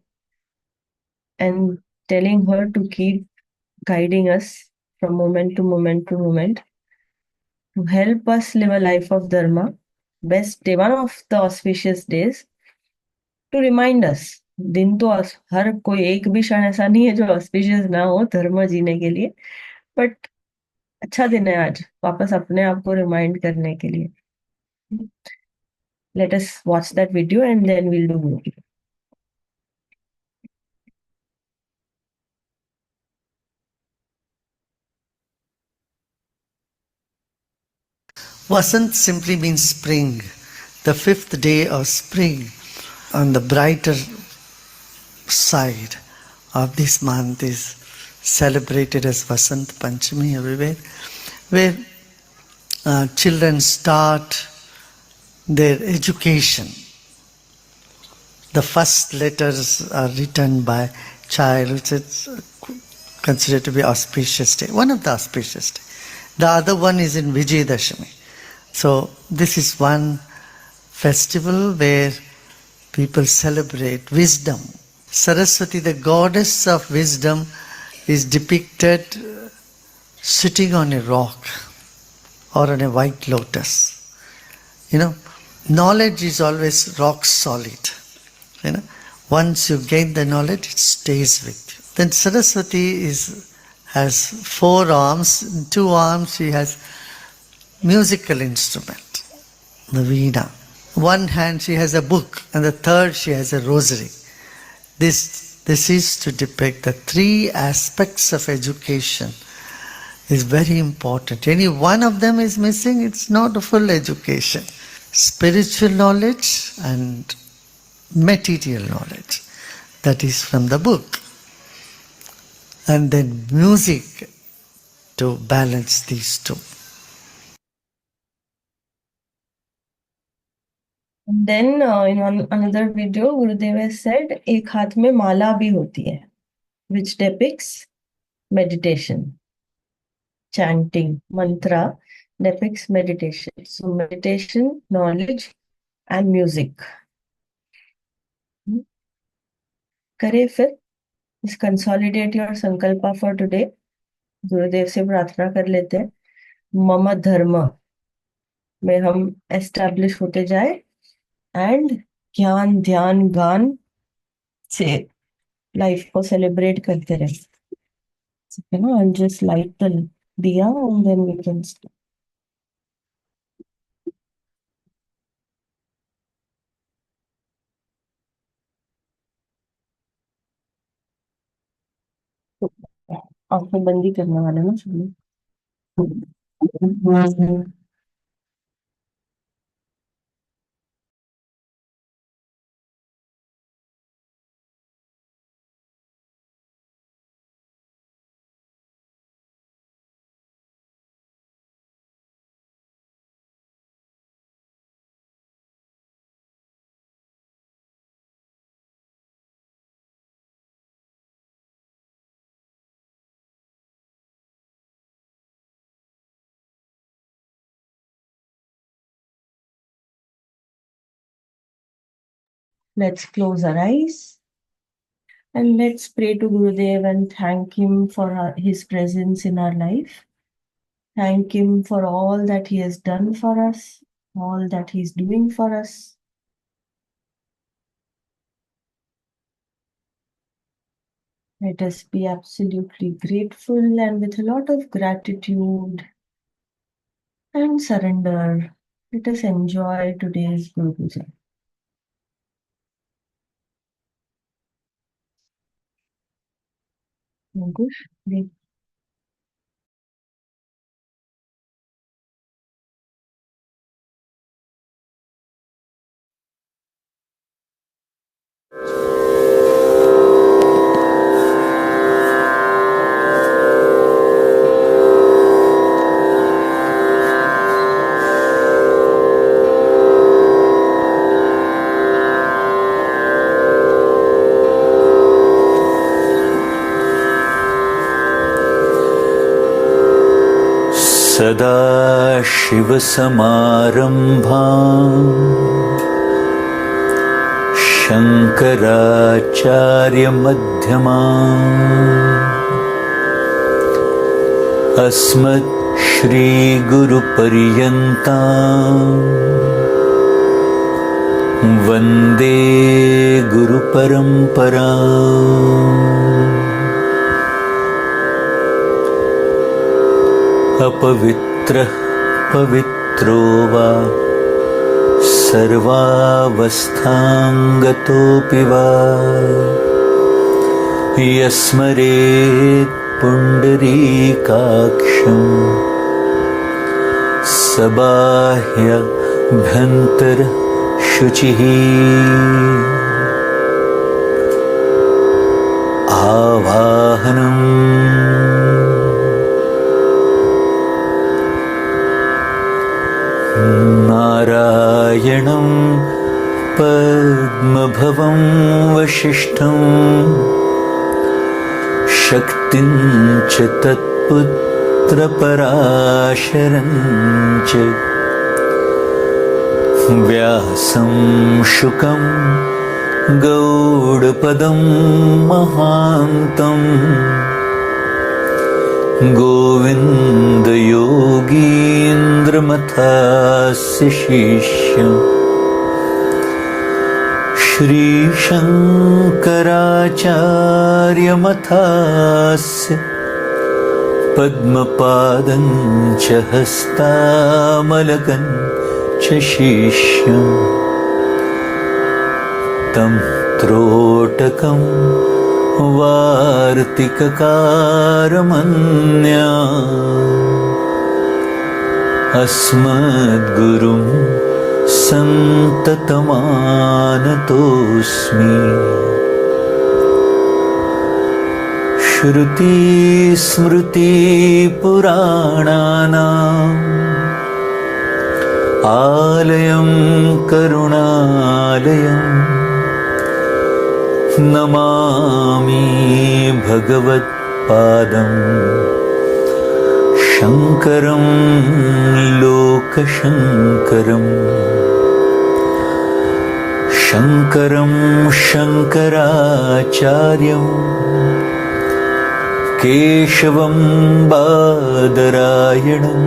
and telling her to keep guiding us from moment to moment to moment to help us live a life of dharma. Best day, one of the auspicious days to remind us। दिन तो हर कोई एक भी क्षण ऐसा नहीं है जो ऑस्पिशियस ना हो धर्म जीने के लिए, बट अच्छा दिन है आज वापस अपने आप को रिमाइंड करने के लिए। Let us watch that video and then will do. Vasant simply means spring, the fifth day of spring. On the brighter side of this month is celebrated as Vasant Panchami everywhere, where children start their education. The first letters are written by child, which is considered to be auspicious day, one of the auspicious days. The other one is in Vijayadashami. So this is one festival where people celebrate wisdom. Saraswati, the goddess of wisdom, is depicted sitting on a rock or on a white lotus. You know, knowledge is always rock solid. You know, once you gain the knowledge, it stays with you. Then Saraswati has 4 arms. In 2 arms she has musical instrument, the veena. One hand she has a book, and the third she has a rosary. This is to depict the 3 aspects of education. Is very important. Any one of them is missing, it's not a full education. Spiritual knowledge and material knowledge, that is from the book. And then music to balance these two. Then in another video, Gurudev has said एक हाथ में माला भी होती है, which depicts meditation. Chanting mantra depicts meditation. So meditation, knowledge, and music. करें फिर इस consolidate your संकल्पा for today. गुरुदेव से प्रार्थना कर लेते हैं मम धर्म में हम एस्टैब्लिश होते जाए एंड ज्ञान ध्यान गान से लाइफ को सेलिब्रेट करते रहे। you know, I'll just light the diya and then we can start. आंखें बंदी करने वाले ना सब लोग। Let's close our eyes and let's pray to Gurudev and thank him for his presence in our life. Thank him for all that he has done for us, all that he's doing for us. Let us be absolutely grateful and with a lot of gratitude and surrender. Let us enjoy today's Guru Puja. Ankush, please. सदाशिवसमारम्भाम् शङ्कराचार्यमध्यमाम् अस्मद्श्रीगुरुपर्यन्ताम् वन्दे गुरुपरम्पराम्। अपवित्रः पवित्रो वा सर्वावस्थाङ्गतोऽपि वा यस्मरेत् पुण्डरीकाक्षं सबाह्यभ्यन्तरशुचिः आवाहनम् नारायणं पद्मभवं वसिष्ठं शक्तिं च तत्पुत्रपराशरं च व्यासं शुकं गौडपदं महान्तम् गोविन्दयोगीन्द्रमथास्य शिष्यम् श्रीशङ्कराचार्यमथास्य पद्मपादं च हस्तामलकं च शिष्यम् तं त्रोटकं वार्तिककारमन्या अस्मद्गुरुं सन्ततमानतोऽस्मि। श्रुतिस्मृतिपुराणानाम् आलयं करुणालयम् नमामि भगवत्पादं शङ्करं लोकशङ्करम् शङ्करं शङ्कराचार्यं केशवं बादरायणं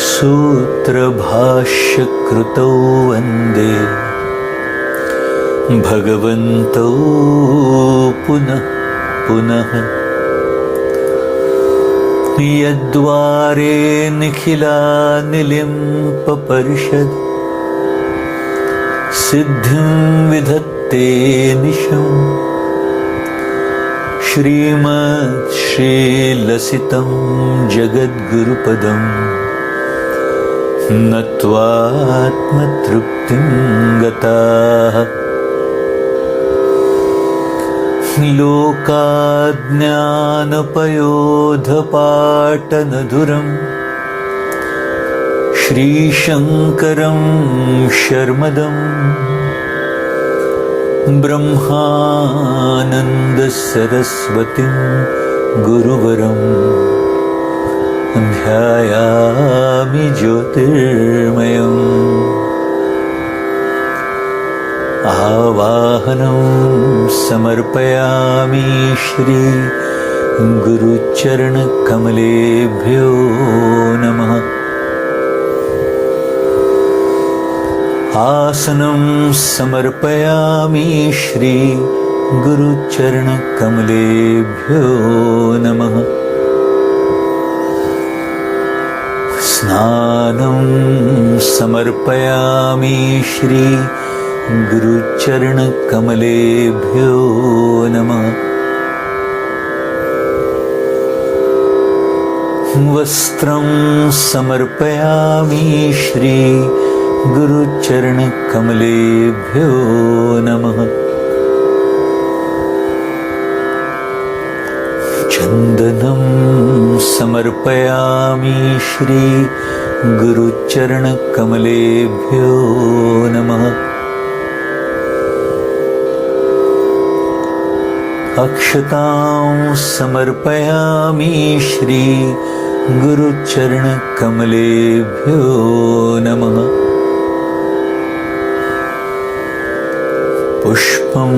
सूत्रभाष्यकृतौ वन्दे भगवन्तौ पुनः पुनः। यद्वारे निखिलानिलिं पपर्षद् सिद्धिं विधत्ते निशम् श्रीमत्श्रीलसितं जगद्गुरुपदं नत्वात्मतृप्तिं गताः। लोकाज्ञानपयोधपाटनधुरं श्रीशङ्करं शर्मदं ब्रह्मानन्दसरस्वतीं गुरुवरं ध्यायामि ज्योतिर्मयम्। आवाहनं समर्पयामि श्री गुरुचरणकमलेभ्यो नमः। आसनं समर्पयामि श्री गुरुचरणकमलेभ्यो नमः। स्नानं समर्पयामि श्री गुरुचरणकमलेभ्यो नमः। वस्त्रं समर्पयामि श्री गुरुचरणकमलेभ्यो नमः। चन्दनं समर्पयामि श्री गुरुचरणकमलेभ्यो नमः। अक्षतां समर्पयामि श्री गुरुचरण कमलेभ्यो नमः। पुष्पं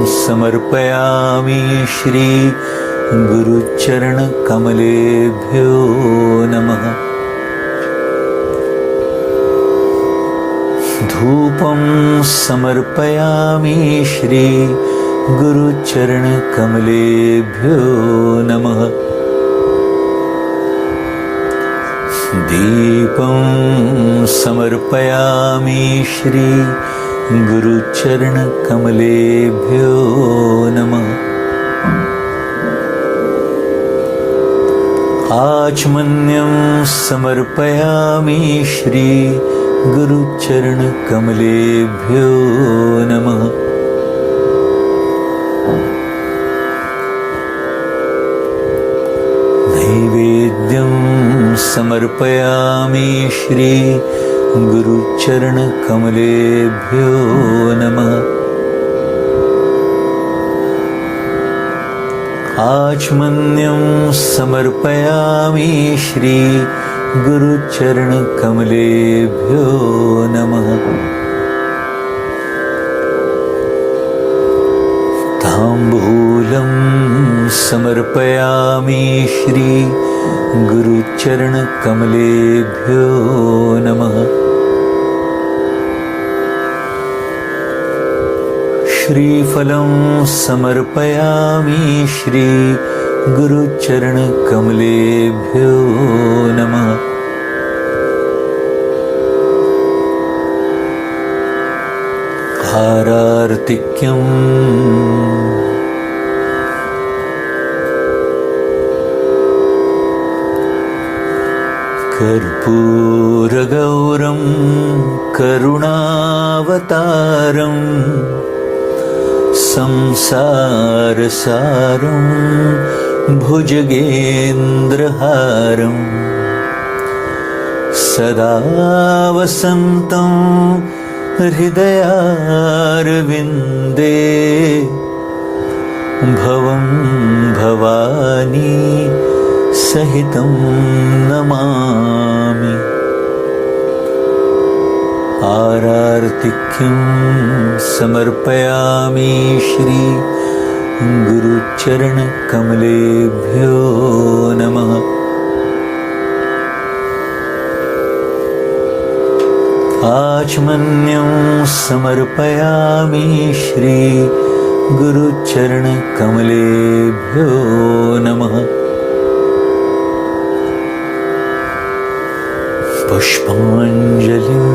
समर्पयामि श्री गुरुचरण कमलेभ्यो नमः। धूपं समर्पयामि श्री गुरुचरण कमलेभ्यो नमः। दीपं समर्पयामि श्री गुरुचरण कमलेभ्यो नमः। आचमन्यं समर्पयामि श्री गुरुचरण कमलेभ्यो नमः। नैवेद्यं समर्पयामि श्री गुरुचरण कमलेभ्यो नमः। आचमन्यं समर्पयामि श्री गुरुचरण कमलेभ्यो नमः। ताम्बूलं समर्पयामि श्री गुरुचरण कमलेभ्यो नमः। श्रीफलं समर्पयामि श्री गुरुचरण कमलेभ्यो नमः। हारार्तिक्यम् कर्पूरगौरं करुणावतारं संसारसारं भुजगेन्द्रहारं सदा वसन्तं हृदयारविन्दे भवं भवानी सहितं नमामि। आरार्तिक्यं समर्पयामि श्री गुरुचरण कमलेभ्यो नमः। आचमन्यं समर्पयामि श्री गुरुचरण कमलेभ्यो नमः। पुष्पाञ्जलिं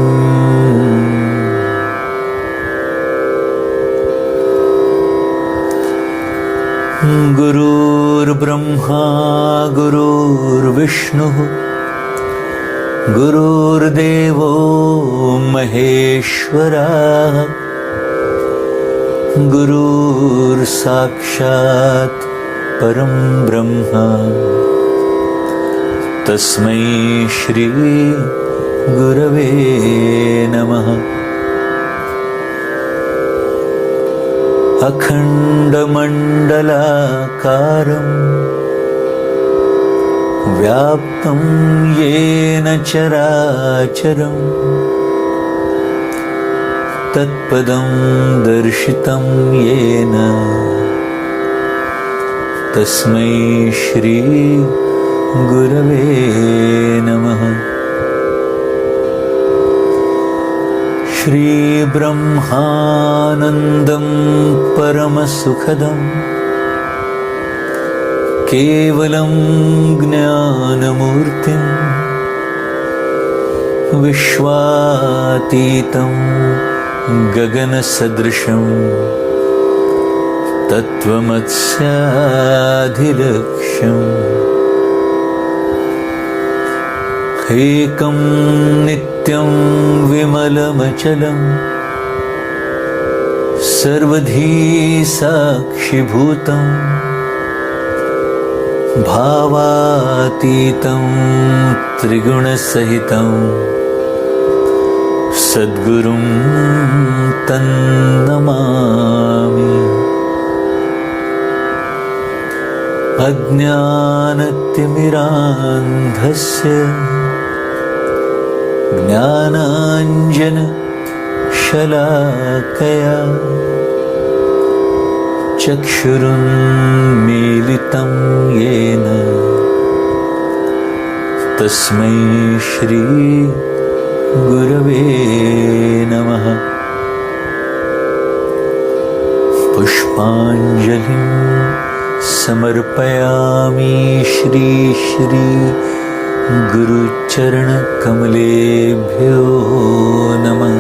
गुरुर्ब्रह्मा गुरुर्विष्णुः गुरुर्देवो महेश्वरः गुरुर्साक्षात् परं ब्रह्म तस्मै श्री गुरवे नमः। अखण्डमण्डलाकारं व्याप्तं येन चराचरं तत्पदं दर्शितं येन तस्मै श्री गुरवे नमः। श्रीब्रह्मानन्दं परमसुखदं केवलं ज्ञानमूर्तिं विश्वातीतं गगनसदृशं तत्त्वमस्याधिलक्ष्यम् एकं नित्यं विमलमचलं सर्वधी साक्षिभूतं भावातीतं त्रिगुणसहितं सद्गुरुं तन्नमामि। अज्ञानतिमिरान्धस्य ज्ञानाञ्जनशलाकया चक्षुरुन्मीलितं येन तस्मै श्री गुरवे नमः। पुष्पाञ्जलिं समर्पयामि श्री गुरुचरणकमलेभ्यो नमः।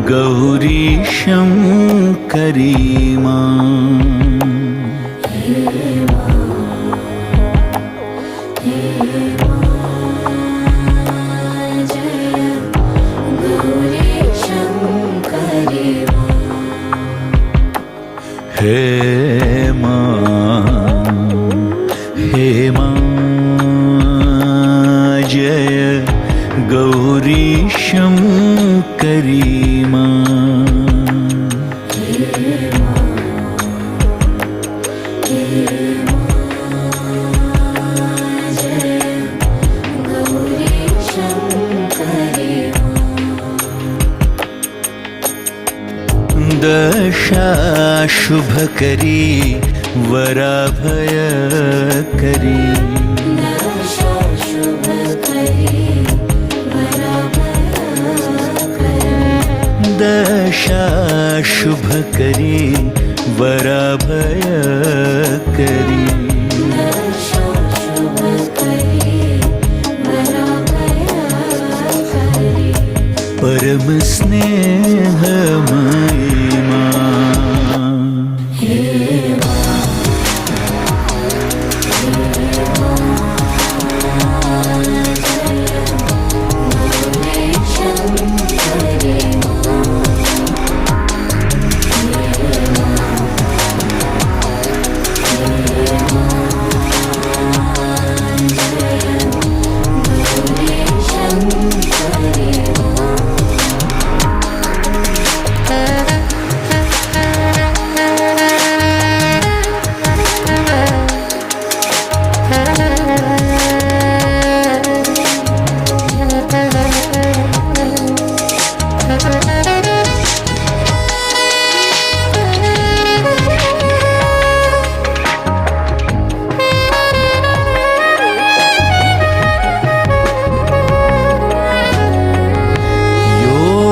गौरी शंकरी दशा शुभकरी वराभयकरी दशा शुभकरी वराभयकरी परम स्नेहमयी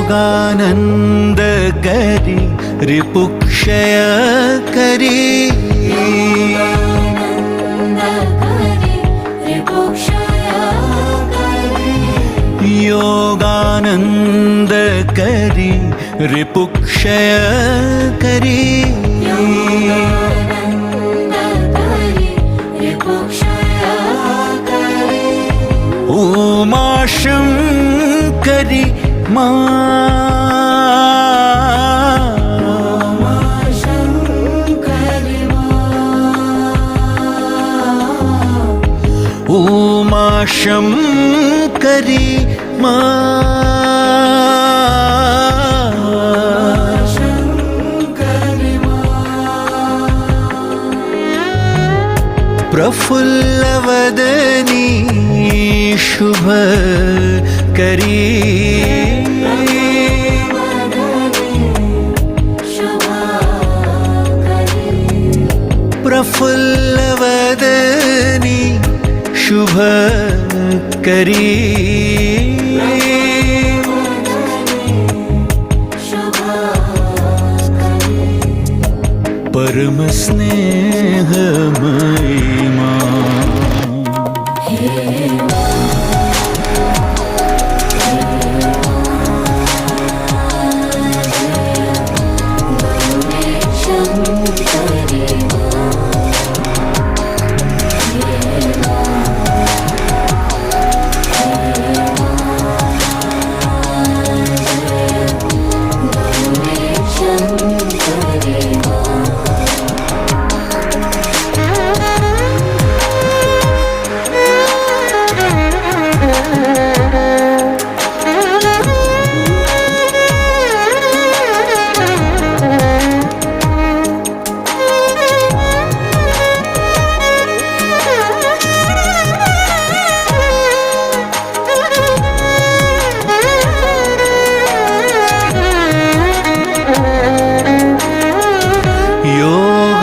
योगानंद करी रिपुक्षय करी योगानंद करी रिपुक्षय करी उमा शंकरी उमा शंकरी प्रफुल्लवदनी शुभकरी प्रफुल्लवदनी शुभकरी परम स्नेहमयी मां।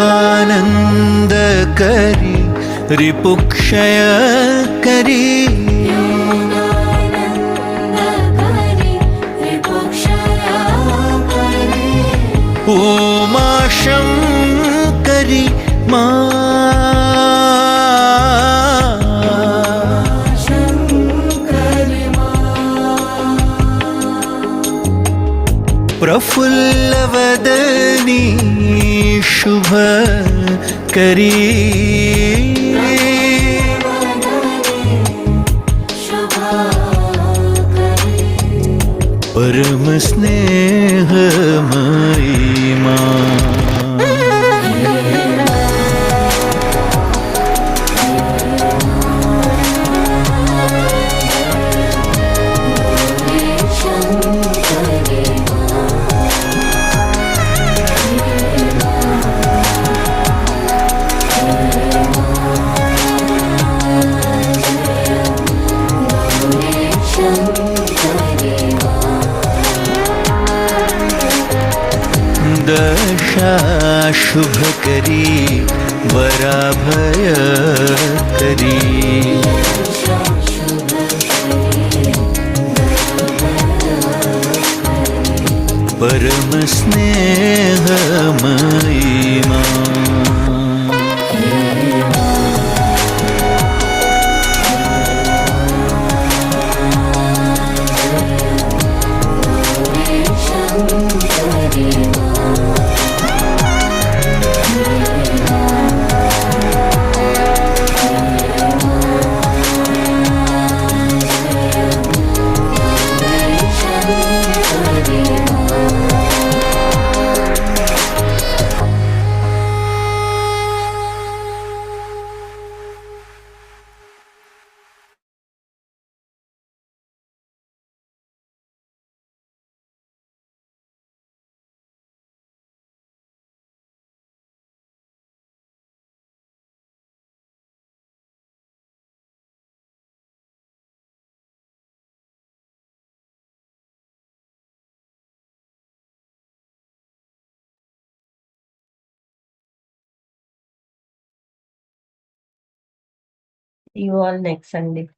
योगानंद करी रिपुक्षय करी उमा शंकरी प्रफुल्लवदनी शुभकरी परम स्नेहमयी मां। दशा शुभ करी वराभय करी परम स्नेहमयी मां। See you all next Sunday.